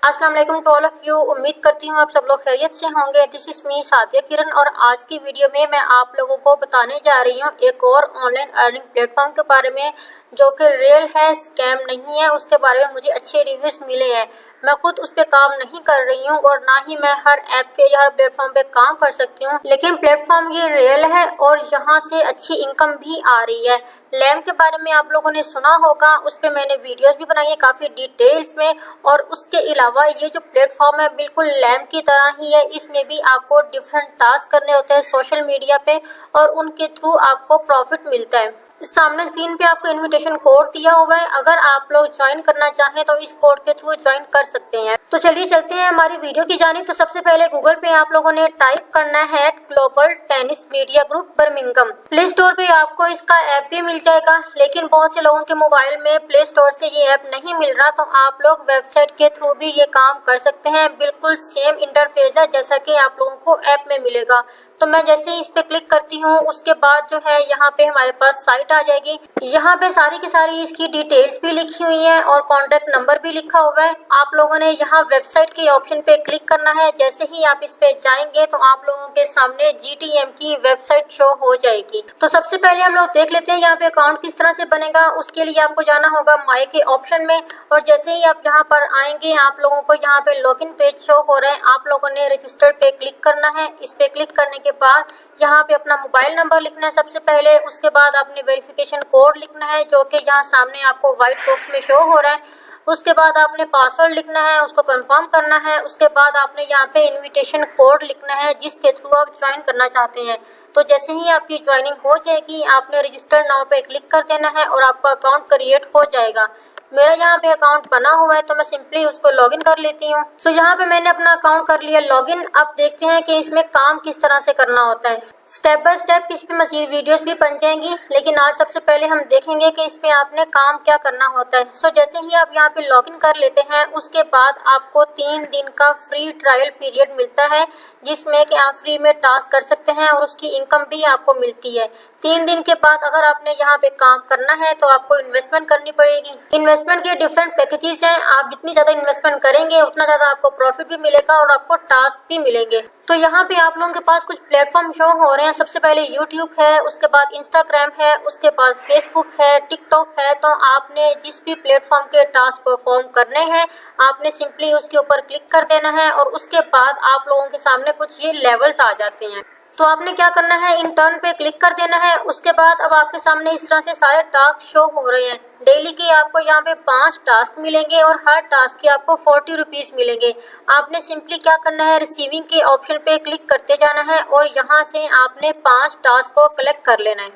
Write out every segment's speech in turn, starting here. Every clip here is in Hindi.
अस्सलाम वालेकुम टू ऑल ऑफ यू। उम्मीद करती हूँ आप सब लोग खैरियत से होंगे। दिस इज मी सादिया किरण और आज की वीडियो में मैं आप लोगों को बताने जा रही हूँ एक और ऑनलाइन अर्निंग प्लेटफॉर्म के बारे में जो कि रियल है, स्कैम नहीं है। उसके बारे में मुझे अच्छे रिव्यूज मिले हैं। मैं खुद उस पर काम नहीं कर रही हूँ और ना ही मैं हर ऐप पे या हर प्लेटफॉर्म पे काम कर सकती हूँ, लेकिन प्लेटफॉर्म ये रियल है और यहाँ से अच्छी इनकम भी आ रही है। लैम के बारे में आप लोगों ने सुना होगा, उस पर मैंने वीडियोस भी बनाई है काफ़ी डिटेल्स में। और उसके अलावा ये जो प्लेटफॉर्म है बिल्कुल लैम की तरह ही है। इसमें भी आपको डिफरेंट टास्क करने होते हैं सोशल मीडिया पे और उनके थ्रू आपको प्रॉफिट मिलता है। सामने स्क्रीन पे आपको इनविटेशन कोड दिया हुआ है। अगर आप लोग ज्वाइन करना चाहें तो इस कोड के थ्रू ज्वाइन कर सकते हैं। तो चलिए चलते हैं हमारी वीडियो की जानिब। तो सबसे पहले गूगल पे आप लोगों ने टाइप करना है global tennis media group Birmingham. Play store पे आपको इसका ऐप भी मिल जाएगा, लेकिन बहुत से लोगों के मोबाइल में प्ले स्टोर से ये ऐप नहीं मिल रहा, तो आप लोग वेबसाइट के थ्रू भी ये काम कर सकते हैं। बिल्कुल सेम इंटरफेस है जैसा कि आप लोगों को ऐप में मिलेगा। तो मैं जैसे ही इस पे क्लिक करती हूँ उसके बाद जो है यहाँ पे हमारे पास साइट आ जाएगी। यहाँ पे सारी की सारी इसकी डिटेल्स भी लिखी हुई हैं और कॉन्टेक्ट नंबर भी लिखा हुआ है। आप लोगों ने यहाँ वेबसाइट के ऑप्शन पे क्लिक करना है। जैसे ही आप इस पे जाएंगे तो आप लोगों के सामने GTM की वेबसाइट शो हो जाएगी। तो सबसे पहले हम लोग देख लेते हैं यहाँ पे अकाउंट किस तरह से बनेगा। उसके लिए आपको जाना होगा माई के ऑप्शन में और जैसे ही आप यहाँ पर आएंगे आप लोगों को यहाँ पे लॉगिन पेज शो हो रहा है। आप लोगों ने रजिस्टर पे क्लिक करना है। इस पे क्लिक करने के बाद यहाँ पे अपना मोबाइल नंबर लिखना है सबसे पहले। उसके बाद आपने वेरिफिकेशन कोड लिखना है जो कि यहाँ सामने आपको व्हाइट बॉक्स में शो हो रहा है। उसके बाद आपने पासवर्ड लिखना है, उसको कंफर्म करना है। उसके बाद आपने यहाँ पे इनविटेशन कोड लिखना है जिसके थ्रू आप ज्वाइन करना चाहते हैं। तो जैसे ही आपकी ज्वाइनिंग हो जाएगी आपने रजिस्टर नाउ पे क्लिक कर देना है और आपका अकाउंट क्रिएट हो जाएगा। मेरा यहाँ पे अकाउंट बना हुआ है तो मैं सिंपली उसको लॉगिन कर लेती हूँ। सो यहाँ पे मैंने अपना अकाउंट कर लिया लॉगिन। अब देखते हैं कि इसमें काम किस तरह से करना होता है। स्टेप बाय स्टेप इस पे मज़ीद वीडियोस भी बन जाएंगी, लेकिन आज सबसे पहले हम देखेंगे कि इस पे आपने काम क्या करना होता है। सो जैसे ही आप यहाँ पे लॉगिन कर लेते हैं उसके बाद आपको 3 दिन का फ्री ट्रायल पीरियड मिलता है जिसमें कि आप फ्री में टास्क कर सकते हैं और उसकी इनकम भी आपको मिलती है। 3 दिन के बाद अगर आपने यहाँ पे काम करना है तो आपको इन्वेस्टमेंट करनी पड़ेगी। इन्वेस्टमेंट के डिफरेंट पैकेजेस हैं। आप जितनी ज्यादा इन्वेस्टमेंट करेंगे उतना ज्यादा आपको प्रॉफिट भी मिलेगा और आपको टास्क भी मिलेंगे। तो यहाँ पे आप लोगों के पास कुछ प्लेटफॉर्म शो हो रहे हैं। सबसे पहले यूट्यूब है, उसके बाद इंस्टाग्राम है, उसके बाद फेसबुक है, टिकटॉक है। तो आपने जिस भी प्लेटफॉर्म के टास्क परफॉर्म करने हैं आपने सिंपली उसके ऊपर क्लिक कर देना है और उसके बाद आप लोगों के सामने कुछ ये लेवल्स आ जाते हैं। तो आपने क्या करना है, इन टर्न पे क्लिक कर देना है। उसके बाद अब आपके सामने इस तरह से सारे टास्क शो हो रहे हैं। डेली के आपको यहाँ पे 5 टास्क मिलेंगे और हर टास्क के आपको 40 रुपीज मिलेंगे। आपने सिंपली क्या करना है, रिसीविंग के ऑप्शन पे क्लिक करते जाना है और यहाँ से आपने 5 टास्क को कलेक्ट कर लेना है।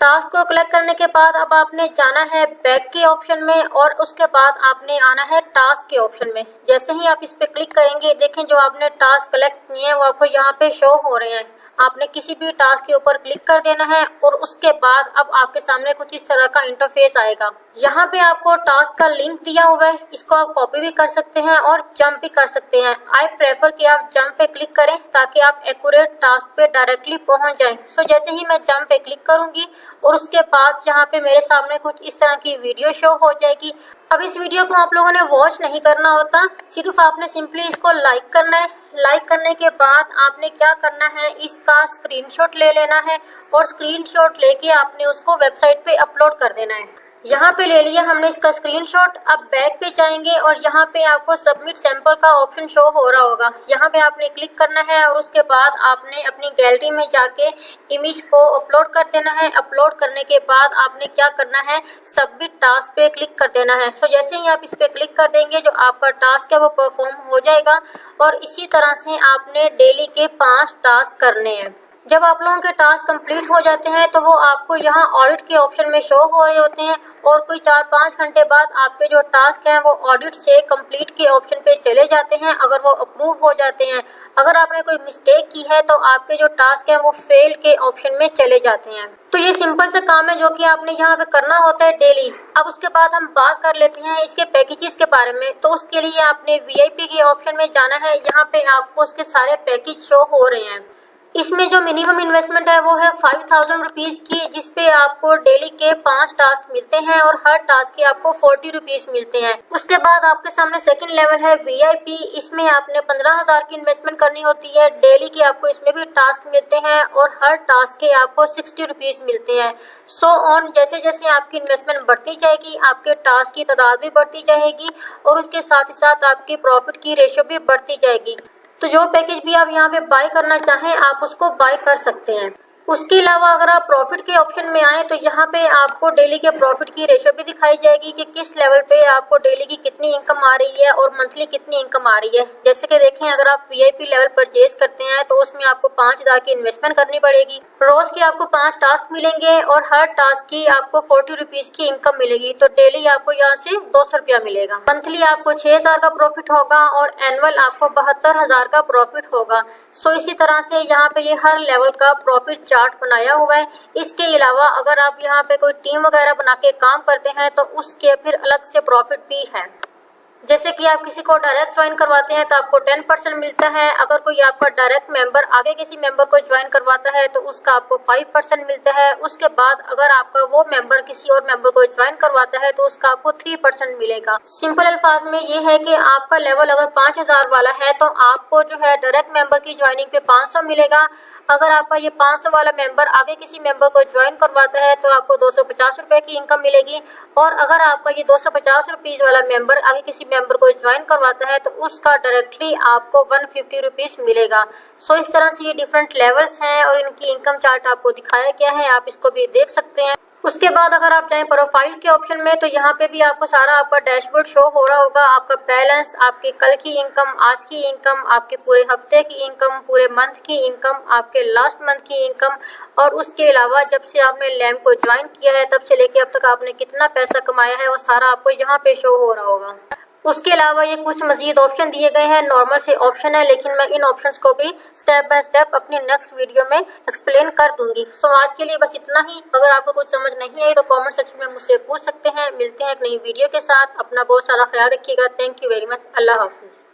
टास्क को कलेक्ट करने के बाद अब आपने जाना है बैक के ऑप्शन में और उसके बाद आपने आना है टास्क के ऑप्शन में। जैसे ही आप इस पे क्लिक करेंगे देखें जो आपने टास्क कलेक्ट किए हैं वो आपको यहाँ पे शो हो रहे हैं। आपने किसी भी टास्क के ऊपर क्लिक कर देना है और उसके बाद अब आपके सामने कुछ इस तरह का इंटरफेस आएगा। यहाँ पे आपको टास्क का लिंक दिया हुआ है, इसको आप कॉपी भी कर सकते हैं और जंप भी कर सकते हैं। आई प्रेफर कि आप जंप पे क्लिक करें ताकि आप एक्यूरेट टास्क पे डायरेक्टली पहुंच जाएं। सो जैसे ही मैं जंप पे क्लिक करूंगी और उसके बाद यहाँ पे मेरे सामने कुछ इस तरह की वीडियो शो हो जाएगी। अब इस वीडियो को आप लोगों ने वॉच नहीं करना होता, सिर्फ आपने सिंपली इसको लाइक करना है। लाइक करने के बाद आपने क्या करना है, इसका स्क्रीनशॉट ले लेना है और स्क्रीनशॉट लेके आपने उसको वेबसाइट पे अपलोड कर देना है। यहाँ पे ले लिया हमने इसका स्क्रीनशॉट। अब बैक पे जाएंगे और यहाँ पे आपको सबमिट सैंपल का ऑप्शन शो हो रहा होगा। यहाँ पे आपने क्लिक करना है और उसके बाद आपने अपनी गैलरी में जाके इमेज को अपलोड कर देना है। अपलोड करने के बाद आपने क्या करना है, सबमिट टास्क पे क्लिक कर देना है। सो जैसे ही आप इस पे क्लिक कर देंगे जो आपका टास्क है वो परफॉर्म हो जाएगा और इसी तरह से आपने डेली के 5 टास्क करने हैं। जब आप लोगों के टास्क कंप्लीट हो जाते हैं तो वो आपको यहाँ ऑडिट के ऑप्शन में शो हो रहे होते हैं और कोई 4-5 घंटे बाद आपके जो टास्क हैं वो ऑडिट से कंप्लीट के ऑप्शन पे चले जाते हैं अगर वो अप्रूव हो जाते हैं। अगर आपने कोई मिस्टेक की है तो आपके जो टास्क हैं वो फेल के ऑप्शन में चले जाते हैं। तो ये सिंपल सा काम है जो कि आपने यहाँ पे करना होता है डेली। अब उसके बाद हम बात कर लेते हैं इसके पैकेजेस के बारे में। तो उसके लिए आपने VIP के ऑप्शन में जाना है। यहाँ पे आपको उसके सारे पैकेज शो हो रहे हैं। इसमें जो मिनिमम इन्वेस्टमेंट है वो है 5000 रुपीज की, जिसपे आपको डेली के 5 टास्क मिलते हैं और हर टास्क के आपको 40 रुपीज मिलते हैं। उसके बाद आपके सामने सेकंड लेवल है VIP। इसमें आपने 15,000 की इन्वेस्टमेंट करनी होती है। डेली के आपको इसमें भी टास्क मिलते हैं और हर टास्क के आपको 60 रुपीज मिलते हैं। सो ऑन, जैसे जैसे आपकी इन्वेस्टमेंट बढ़ती जाएगी आपके टास्क की तादाद भी बढ़ती जाएगी और उसके साथ ही साथ आपकी प्रॉफिट की रेशियो भी बढ़ती जाएगी। तो जो पैकेज भी आप यहाँ पे बाय करना चाहें आप उसको बाय कर सकते हैं। उसके अलावा अगर आप प्रॉफिट के ऑप्शन में आए तो यहाँ पे आपको डेली के प्रॉफिट की रेशियो भी दिखाई जाएगी कि किस लेवल पे आपको डेली की कितनी इनकम आ रही है और मंथली कितनी इनकम आ रही है। जैसे कि देखें, अगर आप VIP लेवल परचेज करते हैं तो उसमें आपको 5,000 की इन्वेस्टमेंट करनी पड़ेगी। रोज के आपको 5 टास्क मिलेंगे और हर टास्क की आपको 40 रुपीज की इनकम मिलेगी। तो डेली आपको यहाँ से 200 रुपया मिलेगा। मंथली आपको 6,000 का प्रॉफिट होगा और एनुअल आपको 72,000 का प्रॉफिट होगा। सो इसी तरह से यहाँ पे ये हर लेवल का प्रॉफिट चार्ट बनाया हुआ है। इसके अलावा अगर आप यहाँ पे कोई टीम वगैरह बना के काम करते हैं तो उसके फिर अलग से प्रॉफिट भी है। जैसे कि आप किसी को डायरेक्ट ज्वाइन करवाते हैं तो आपको 10% मिलता है। अगर कोई आपका डायरेक्ट मेंबर आगे किसी मेंबर को ज्वाइन करवाता है तो उसका आपको 5% मिलता है। उसके बाद अगर आपका वो मेंबर किसी और मेंबर को ज्वाइन करवाता है तो उसका आपको 3% मिलेगा। सिंपल अल्फाज में ये है कि आपका लेवल अगर 5,000 वाला है तो आपको जो है डायरेक्ट मेंबर की ज्वाइनिंग पे 500 मिलेगा। अगर आपका ये 500 वाला मेंबर आगे किसी मेंबर को ज्वाइन करवाता है तो आपको 250 रुपए की इनकम मिलेगी। और अगर आपका ये 250 रुपीज वाला मेंबर आगे किसी मेंबर को ज्वाइन करवाता है तो उसका डायरेक्टली आपको 150 रुपीज मिलेगा। सो इस तरह से ये डिफरेंट लेवल्स हैं और इनकी इनकम चार्ट आपको दिखाया गया है, आप इसको भी देख सकते हैं। उसके बाद अगर आप जाएं प्रोफाइल के ऑप्शन में तो यहाँ पे भी आपको सारा आपका डैशबोर्ड शो हो रहा होगा। आपका बैलेंस, आपकी कल की इनकम, आज की इनकम, आपके पूरे हफ्ते की इनकम, पूरे मंथ की इनकम, आपके लास्ट मंथ की इनकम और उसके अलावा जब से आपने लैम्प को ज्वाइन किया है तब से लेके अब तक आपने कितना पैसा कमाया है वो सारा आपको यहाँ पे शो हो रहा होगा। उसके अलावा ये कुछ मजीद ऑप्शन दिए गए हैं, नॉर्मल से ऑप्शन है, लेकिन मैं इन ऑप्शंस को भी स्टेप बाय स्टेप अपनी नेक्स्ट वीडियो में एक्सप्लेन कर दूंगी। सो आज के लिए बस इतना ही। अगर आपको कुछ समझ नहीं आई तो कमेंट सेक्शन में मुझसे पूछ सकते हैं। मिलते हैं एक नई वीडियो के साथ। अपना बहुत सारा ख्याल रखिएगा। Thank you very much. Allah Hafiz.